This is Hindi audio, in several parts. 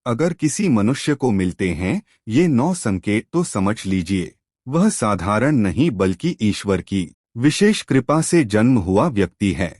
अगर किसी मनुष्य को मिलते हैं ये 9 संकेत तो समझ लीजिए वह साधारण नहीं बल्कि ईश्वर की विशेष कृपा से जन्म हुआ व्यक्ति है।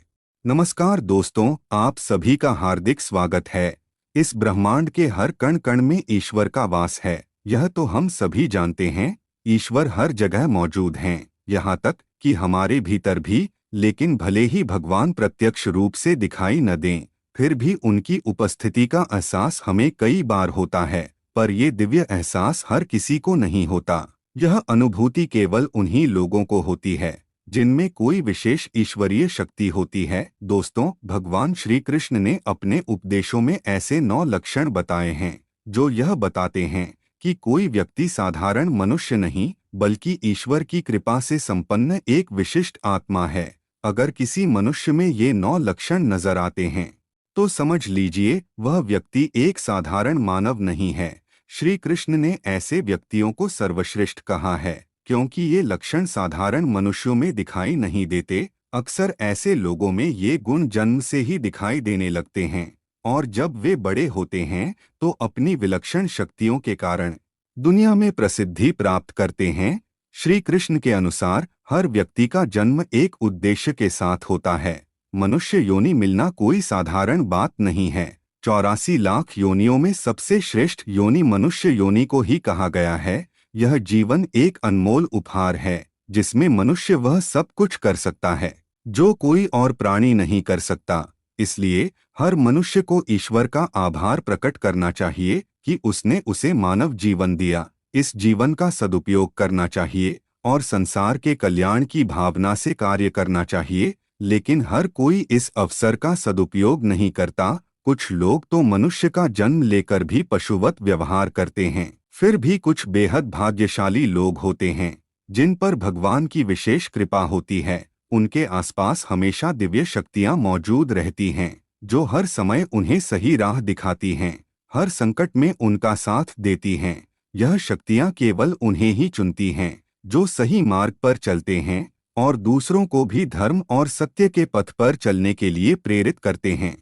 नमस्कार दोस्तों, आप सभी का हार्दिक स्वागत है। इस ब्रह्मांड के हर कण कण में ईश्वर का वास है, यह तो हम सभी जानते हैं। ईश्वर हर जगह मौजूद हैं, यहाँ तक कि हमारे भीतर भी। लेकिन भले ही भगवान प्रत्यक्ष रूप से दिखाई न दें, फिर भी उनकी उपस्थिति का एहसास हमें कई बार होता है। पर ये दिव्य एहसास हर किसी को नहीं होता। यह अनुभूति केवल उन्हीं लोगों को होती है जिनमें कोई विशेष ईश्वरीय शक्ति होती है। दोस्तों, भगवान श्री कृष्ण ने अपने उपदेशों में ऐसे 9 लक्षण बताए हैं जो यह बताते हैं कि कोई व्यक्ति साधारण मनुष्य नहीं बल्कि ईश्वर की कृपा से संपन्न एक विशिष्ट आत्मा है। अगर किसी मनुष्य में ये 9 लक्षण नजर आते हैं तो समझ लीजिए वह व्यक्ति एक साधारण मानव नहीं है। श्री कृष्ण ने ऐसे व्यक्तियों को सर्वश्रेष्ठ कहा है क्योंकि ये लक्षण साधारण मनुष्यों में दिखाई नहीं देते। अक्सर ऐसे लोगों में ये गुण जन्म से ही दिखाई देने लगते हैं और जब वे बड़े होते हैं तो अपनी विलक्षण शक्तियों के कारण दुनिया में प्रसिद्धि प्राप्त करते हैं। श्री कृष्ण के अनुसार हर व्यक्ति का जन्म एक उद्देश्य के साथ होता है। मनुष्य योनि मिलना कोई साधारण बात नहीं है। 84 लाख योनियों में सबसे श्रेष्ठ योनि मनुष्य योनि को ही कहा गया है। यह जीवन एक अनमोल उपहार है जिसमें मनुष्य वह सब कुछ कर सकता है जो कोई और प्राणी नहीं कर सकता। इसलिए हर मनुष्य को ईश्वर का आभार प्रकट करना चाहिए कि उसने उसे मानव जीवन दिया। इस जीवन का सदुपयोग करना चाहिए और संसार के कल्याण की भावना से कार्य करना चाहिए। लेकिन हर कोई इस अवसर का सदुपयोग नहीं करता। कुछ लोग तो मनुष्य का जन्म लेकर भी पशुवत व्यवहार करते हैं। फिर भी कुछ बेहद भाग्यशाली लोग होते हैं जिन पर भगवान की विशेष कृपा होती है। उनके आसपास हमेशा दिव्य शक्तियां मौजूद रहती हैं जो हर समय उन्हें सही राह दिखाती हैं, हर संकट में उनका साथ देती हैं। यह शक्तियां केवल उन्हें ही चुनती हैं जो सही मार्ग पर चलते हैं और दूसरों को भी धर्म और सत्य के पथ पर चलने के लिए प्रेरित करते हैं।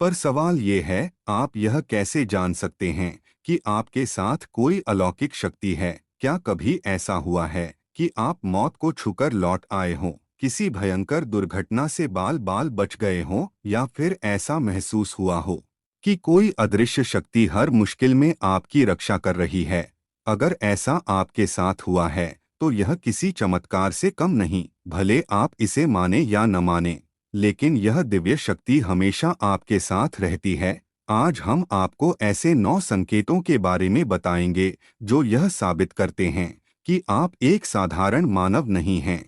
पर सवाल ये है, आप यह कैसे जान सकते हैं कि आपके साथ कोई अलौकिक शक्ति है? क्या कभी ऐसा हुआ है कि आप मौत को छूकर लौट आए हों, किसी भयंकर दुर्घटना से बाल बाल बच गए हों, या फिर ऐसा महसूस हुआ हो कि कोई अदृश्य शक्ति हर मुश्किल में आपकी रक्षा कर रही है? अगर ऐसा आपके साथ हुआ है तो यह किसी चमत्कार से कम नहीं, भले आप इसे माने या न माने, लेकिन यह दिव्य शक्ति हमेशा आपके साथ रहती है। आज हम आपको ऐसे 9 संकेतों के बारे में बताएंगे जो यह साबित करते हैं कि आप एक साधारण मानव नहीं हैं।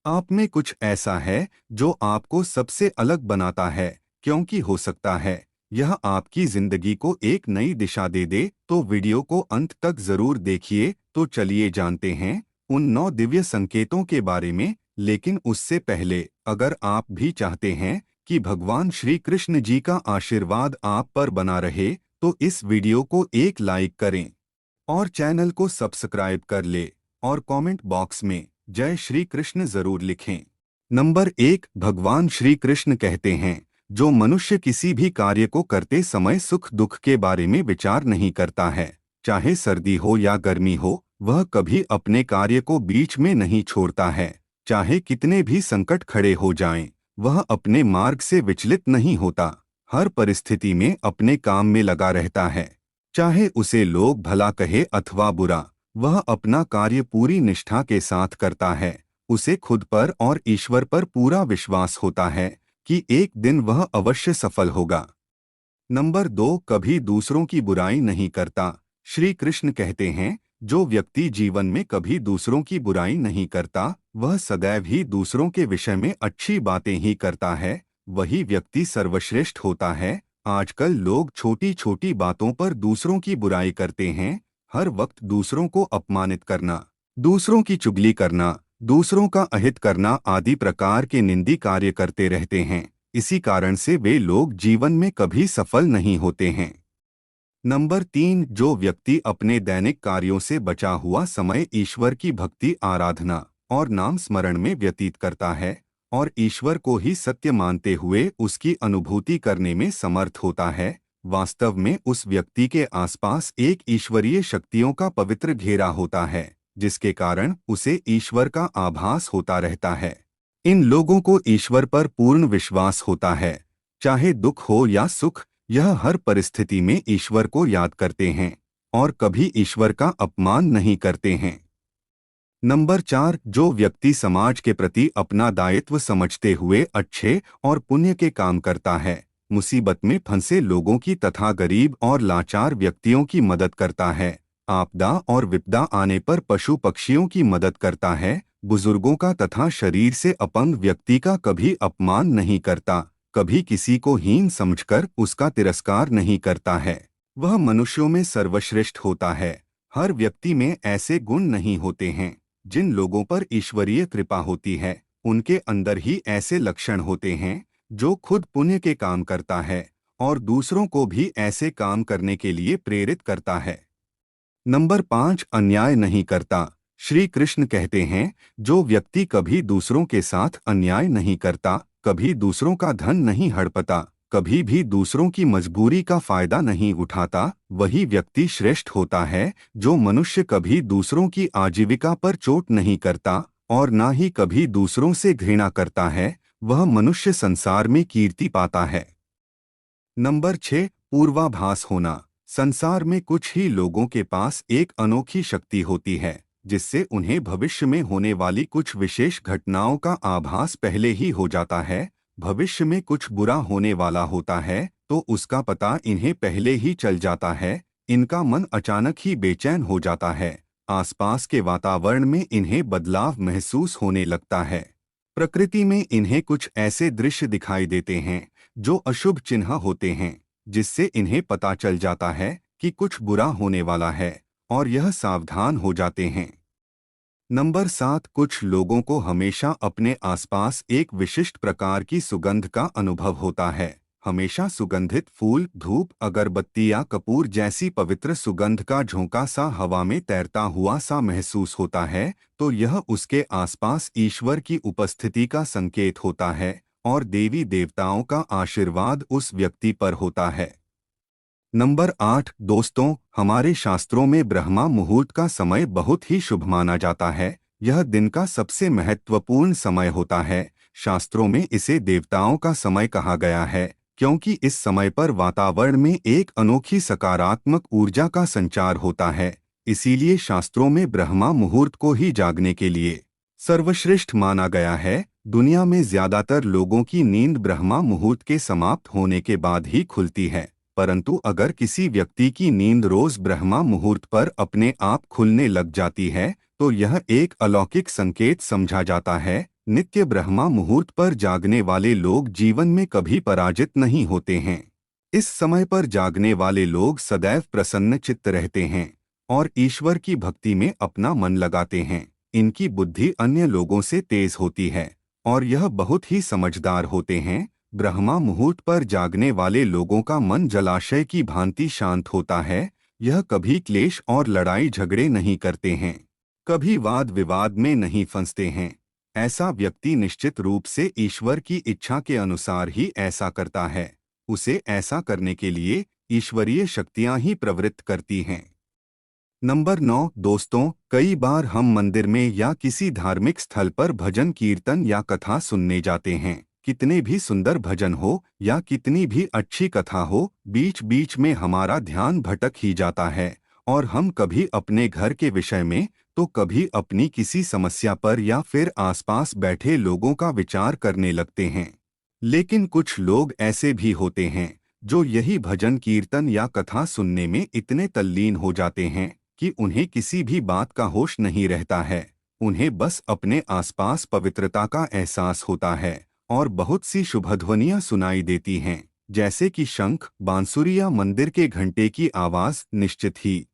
आप में कुछ ऐसा है जो आपको सबसे अलग बनाता है, क्योंकि हो सकता है यह आपकी जिंदगी को एक नई दिशा दे दे। तो वीडियो को अंत तक जरूर देखिए। तो चलिए जानते हैं उन 9 दिव्य संकेतों के बारे में। लेकिन उससे पहले अगर आप भी चाहते हैं कि भगवान श्री कृष्ण जी का आशीर्वाद आप पर बना रहे तो इस वीडियो को एक लाइक करें और चैनल को सब्सक्राइब कर ले और कमेंट बॉक्स में जय श्री कृष्ण जरूर लिखें। नंबर 1, भगवान श्री कृष्ण कहते हैं जो मनुष्य किसी भी कार्य को करते समय सुख दुख के बारे में विचार नहीं करता है, चाहे सर्दी हो या गर्मी हो, वह कभी अपने कार्य को बीच में नहीं छोड़ता है। चाहे कितने भी संकट खड़े हो जाएं, वह अपने मार्ग से विचलित नहीं होता। हर परिस्थिति में अपने काम में लगा रहता है, चाहे उसे लोग भला कहे अथवा बुरा, वह अपना कार्य पूरी निष्ठा के साथ करता है। उसे खुद पर और ईश्वर पर पूरा विश्वास होता है कि एक दिन वह अवश्य सफल होगा। नंबर 2, कभी दूसरों की बुराई नहीं करता। श्री कृष्ण कहते हैं जो व्यक्ति जीवन में कभी दूसरों की बुराई नहीं करता, वह सदैव ही दूसरों के विषय में अच्छी बातें ही करता है, वही व्यक्ति सर्वश्रेष्ठ होता है। आजकल लोग छोटी छोटी बातों पर दूसरों की बुराई करते हैं। हर वक्त दूसरों को अपमानित करना, दूसरों की चुगली करना, दूसरों का अहित करना आदि प्रकार के निंदी कार्य करते रहते हैं। इसी कारण से वे लोग जीवन में कभी सफल नहीं होते हैं। नंबर 3, जो व्यक्ति अपने दैनिक कार्यों से बचा हुआ समय ईश्वर की भक्ति, आराधना और नाम स्मरण में व्यतीत करता है और ईश्वर को ही सत्य मानते हुए उसकी अनुभूति करने में समर्थ होता है, वास्तव में उस व्यक्ति के आसपास एक ईश्वरीय शक्तियों का पवित्र घेरा होता है, जिसके कारण उसे ईश्वर का आभास होता रहता है। इन लोगों को ईश्वर पर पूर्ण विश्वास होता है। चाहे दुख हो या सुख, यह हर परिस्थिति में ईश्वर को याद करते हैं और कभी ईश्वर का अपमान नहीं करते हैं। नंबर 4, जो व्यक्ति समाज के प्रति अपना दायित्व समझते हुए अच्छे और पुण्य के काम करता है, मुसीबत में फंसे लोगों की तथा गरीब और लाचार व्यक्तियों की मदद करता है, आपदा और विपदा आने पर पशु पक्षियों की मदद करता है, बुजुर्गों का तथा शरीर से अपंग व्यक्ति का कभी अपमान नहीं करता, कभी किसी को हीन समझकर उसका तिरस्कार नहीं करता है, वह मनुष्यों में सर्वश्रेष्ठ होता है। हर व्यक्ति में ऐसे गुण नहीं होते हैं। जिन लोगों पर ईश्वरीय कृपा होती है, उनके अंदर ही ऐसे लक्षण होते हैं जो खुद पुण्य के काम करता है और दूसरों को भी ऐसे काम करने के लिए प्रेरित करता है। नंबर 5, अन्याय नहीं करता। श्री कृष्ण कहते हैं, जो व्यक्ति कभी दूसरों के साथ अन्याय नहीं करता, कभी दूसरों का धन नहीं हड़पता, कभी भी दूसरों की मजबूरी का फायदा नहीं उठाता, वही व्यक्ति श्रेष्ठ होता है। जो मनुष्य कभी दूसरों की आजीविका पर चोट नहीं करता और ना ही कभी दूसरों से घृणा करता है, वह मनुष्य संसार में कीर्ति पाता है। नंबर 6, पूर्वाभास होना। संसार में कुछ ही लोगों के पास एक अनोखी शक्ति होती है, जिससे उन्हें भविष्य में होने वाली कुछ विशेष घटनाओं का आभास पहले ही हो जाता है। भविष्य में कुछ बुरा होने वाला होता है तो उसका पता इन्हें पहले ही चल जाता है। इनका मन अचानक ही बेचैन हो जाता है। आसपास के वातावरण में इन्हें बदलाव महसूस होने लगता है। प्रकृति में इन्हें कुछ ऐसे दृश्य दिखाई देते हैं जो अशुभ चिन्ह होते हैं, जिससे इन्हें पता चल जाता है कि कुछ बुरा होने वाला है और यह सावधान हो जाते हैं। नंबर 7, कुछ लोगों को हमेशा अपने आसपास एक विशिष्ट प्रकार की सुगंध का अनुभव होता है। हमेशा सुगंधित फूल, धूप, अगरबत्ती या कपूर जैसी पवित्र सुगंध का झोंका सा हवा में तैरता हुआ सा महसूस होता है, तो यह उसके आसपास ईश्वर की उपस्थिति का संकेत होता है और देवी देवताओं का आशीर्वाद उस व्यक्ति पर होता है। नंबर 8, दोस्तों, हमारे शास्त्रों में ब्रह्मा मुहूर्त का समय बहुत ही शुभ माना जाता है। यह दिन का सबसे महत्वपूर्ण समय होता है। शास्त्रों में इसे देवताओं का समय कहा गया है, क्योंकि इस समय पर वातावरण में एक अनोखी सकारात्मक ऊर्जा का संचार होता है। इसीलिए शास्त्रों में ब्रह्मा मुहूर्त को ही जागने के लिए सर्वश्रेष्ठ माना गया है। दुनिया में ज्यादातर लोगों की नींद ब्रह्मा मुहूर्त के समाप्त होने के बाद ही खुलती है, परंतु अगर किसी व्यक्ति की नींद रोज ब्रह्मा मुहूर्त पर अपने आप खुलने लग जाती है, तो यह एक अलौकिक संकेत समझा जाता है। नित्य ब्रह्मा मुहूर्त पर जागने वाले लोग जीवन में कभी पराजित नहीं होते हैं। इस समय पर जागने वाले लोग सदैव प्रसन्न चित्त रहते हैं और ईश्वर की भक्ति में अपना मन लगाते हैं। इनकी बुद्धि अन्य लोगों से तेज होती है और यह बहुत ही समझदार होते हैं। ब्रह्मा मुहूर्त पर जागने वाले लोगों का मन जलाशय की भांति शांत होता है। यह कभी क्लेश और लड़ाई झगड़े नहीं करते हैं, कभी वाद विवाद में नहीं फंसते हैं। ऐसा व्यक्ति निश्चित रूप से ईश्वर की इच्छा के अनुसार ही ऐसा करता है। उसे ऐसा करने के लिए ईश्वरीय शक्तियां ही प्रवृत्त करती हैं। नंबर 9, दोस्तों, कई बार हम मंदिर में या किसी धार्मिक स्थल पर भजन कीर्तन या कथा सुनने जाते हैं। कितने भी सुंदर भजन हो या कितनी भी अच्छी कथा हो, बीच बीच में हमारा ध्यान भटक ही जाता है और हम कभी अपने घर के विषय में तो कभी अपनी किसी समस्या पर या फिर आसपास बैठे लोगों का विचार करने लगते हैं। लेकिन कुछ लोग ऐसे भी होते हैं जो यही भजन कीर्तन या कथा सुनने में इतने तल्लीन हो जाते हैं कि उन्हें किसी भी बात का होश नहीं रहता है। उन्हें बस अपने आसपास पवित्रता का एहसास होता है और बहुत सी शुभध्वनियां सुनाई देती हैं, जैसे कि शंख, बांसुरी या मंदिर के घंटे की आवाज। निश्चित ही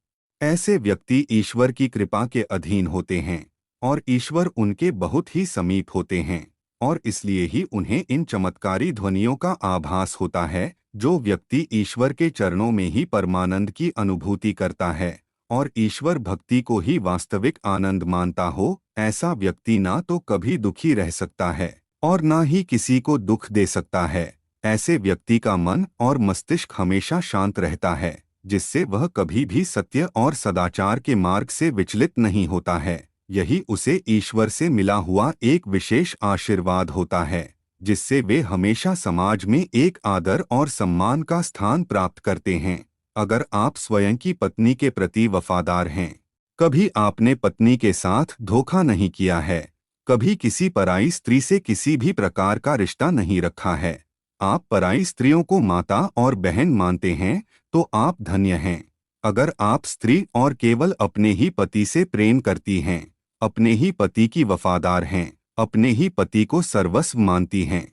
ऐसे व्यक्ति ईश्वर की कृपा के अधीन होते हैं और ईश्वर उनके बहुत ही समीप होते हैं और इसलिए ही उन्हें इन चमत्कारी ध्वनियों का आभास होता है। जो व्यक्ति ईश्वर के चरणों में ही परमानंद की अनुभूति करता है और ईश्वर भक्ति को ही वास्तविक आनंद मानता हो, ऐसा व्यक्ति ना तो कभी दुखी रह सकता है और ना ही किसी को दुख दे सकता है। ऐसे व्यक्ति का मन और मस्तिष्क हमेशा शांत रहता है, जिससे वह कभी भी सत्य और सदाचार के मार्ग से विचलित नहीं होता है। यही उसे ईश्वर से मिला हुआ एक विशेष आशीर्वाद होता है, जिससे वे हमेशा समाज में एक आदर और सम्मान का स्थान प्राप्त करते हैं। अगर आप स्वयं की पत्नी के प्रति वफादार हैं, कभी आपने पत्नी के साथ धोखा नहीं किया है, कभी किसी पराई स्त्री से किसी भी प्रकार का रिश्ता नहीं रखा है, आप पराई स्त्रियों को माता और बहन मानते हैं, तो आप धन्य हैं। अगर आप स्त्री और केवल अपने ही पति से प्रेम करती हैं, अपने ही पति की वफादार हैं, अपने ही पति को सर्वस्व मानती हैं,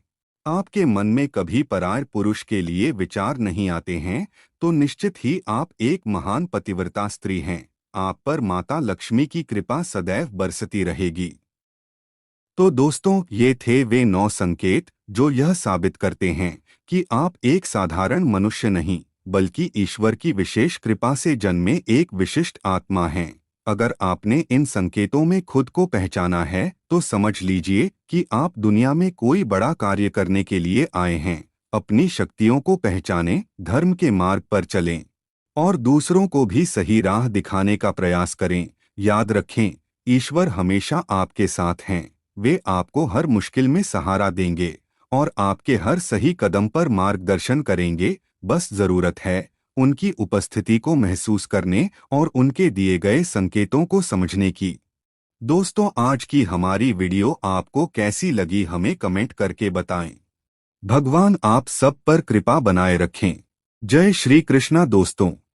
आपके मन में कभी पराय पुरुष के लिए विचार नहीं आते हैं, तो निश्चित ही आप एक महान पतिव्रता स्त्री हैं। आप पर माता लक्ष्मी की कृपा सदैव बरसती रहेगी। तो दोस्तों, ये थे वे 9 संकेत जो यह साबित करते हैं कि आप एक साधारण मनुष्य नहीं, बल्कि ईश्वर की विशेष कृपा से जन्मे एक विशिष्ट आत्मा हैं। अगर आपने इन संकेतों में खुद को पहचाना है, तो समझ लीजिए कि आप दुनिया में कोई बड़ा कार्य करने के लिए आए हैं। अपनी शक्तियों को पहचानें, धर्म के मार्ग पर चलें और दूसरों को भी सही राह दिखाने का प्रयास करें। याद रखें, ईश्वर हमेशा आपके साथ हैं। वे आपको हर मुश्किल में सहारा देंगे और आपके हर सही कदम पर मार्गदर्शन करेंगे। बस जरूरत है उनकी उपस्थिति को महसूस करने और उनके दिए गए संकेतों को समझने की। दोस्तों, आज की हमारी वीडियो आपको कैसी लगी हमें कमेंट करके बताएं। भगवान आप सब पर कृपा बनाए रखें। जय श्री कृष्णा दोस्तों।